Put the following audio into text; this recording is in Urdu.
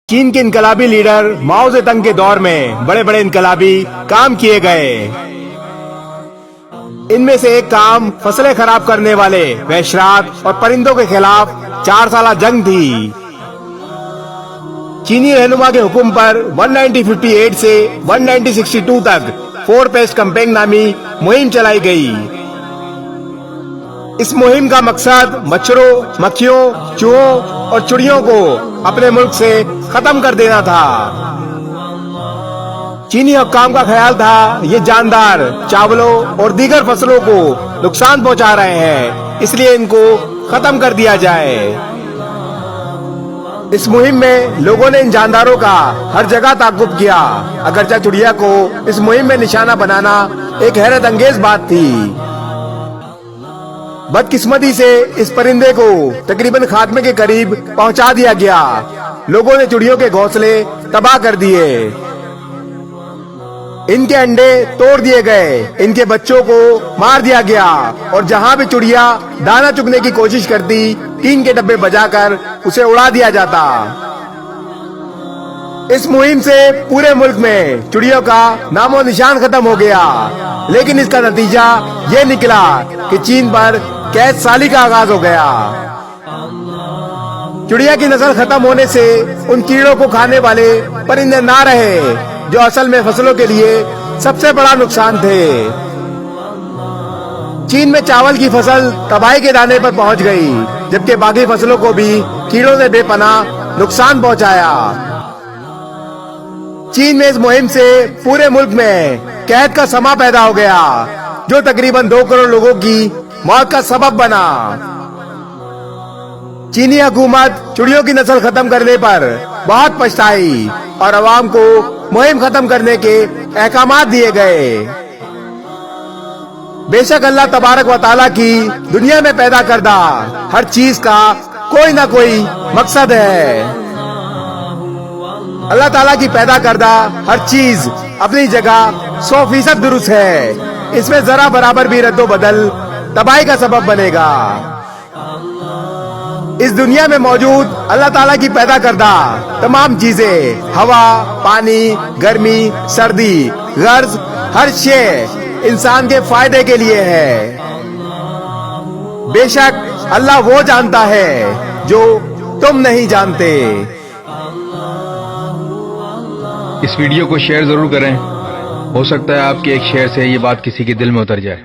چین کے انقلابی لیڈر ماؤ زے تنگ کے دور میں بڑے بڑے انقلابی کام کیے گئے۔ ان میں سے ایک کام فصلیں خراب کرنے والے وحشیات اور پرندوں کے خلاف 4 سالہ جنگ تھی۔ چینی رہنما کے حکم پر 1958 سے 1962 تک 4 پیسٹ کمپین نامی مہم چلائی گئی۔ اس مہم کا مقصد مچھروں، مکھیوں، چوہوں اور چڑیوں کو اپنے ملک سے ختم کر دینا تھا۔ چینی حکام کا خیال تھا یہ جاندار چاولوں اور دیگر فصلوں کو نقصان پہنچا رہے ہیں، اس لیے ان کو ختم کر دیا جائے۔ اس مہم میں لوگوں نے ان جانداروں کا ہر جگہ تعاقب کیا، اگرچہ چڑیا کو اس مہم میں نشانہ بنانا ایک حیرت انگیز بات تھی۔ بدقسمتی سے اس پرندے کو تقریباً خاتمے کے قریب پہنچا دیا گیا۔ لوگوں نے چڑیوں کے گھونسلے تباہ کر دیے، ان کے انڈے توڑ دیے گئے، ان کے بچوں کو مار دیا گیا، اور جہاں بھی چڑیا دانا چگنے کی کوشش کرتی ٹین کے ڈبے بجا کر اسے اڑا دیا جاتا۔ اس مہم سے پورے ملک میں چڑیوں کا نام و نشان ختم ہو گیا، لیکن اس کا نتیجہ یہ نکلا کہ چین پر قحط سالی کا آغاز ہو گیا۔ چڑیا کی نسل ختم ہونے سے ان کیڑوں کو کھانے والے پرندے نہ رہے جو اصل میں فصلوں کے لیے سب سے بڑا نقصان تھے۔ چین میں چاول کی فصل تباہی کے دانے پر پہنچ گئی، جبکہ باقی فصلوں کو بھی کیڑوں نے بے پناہ نقصان پہنچایا۔ چین میں اس مہم سے پورے ملک میں قحط کا سما پیدا ہو گیا، جو تقریباً 2 کروڑ لوگوں کی موت کا سبب بنا۔ چینی حکومت چڑیوں کی نسل ختم کرنے پر بہت پچھتائی اور عوام کو مہم ختم کرنے کے احکامات دیے گئے۔ بے شک اللہ تبارک و تعالیٰ کی دنیا میں پیدا کردہ ہر چیز کا کوئی نہ کوئی مقصد ہے۔ اللہ تعالیٰ کی پیدا کردہ ہر چیز اپنی جگہ 100% درست ہے، اس میں ذرا برابر بھی رد و بدل تباہی کا سبب بنے گا۔ اس دنیا میں موجود اللہ تعالیٰ کی پیدا کردہ تمام چیزیں، ہوا، پانی، گرمی، سردی، غرض، ہر شے انسان کے فائدے کے لیے ہے۔ بے شک اللہ وہ جانتا ہے جو تم نہیں جانتے۔ اس ویڈیو کو شیئر ضرور کریں، ہو سکتا ہے آپ کے ایک شیئر سے یہ بات کسی کے دل میں اتر جائے۔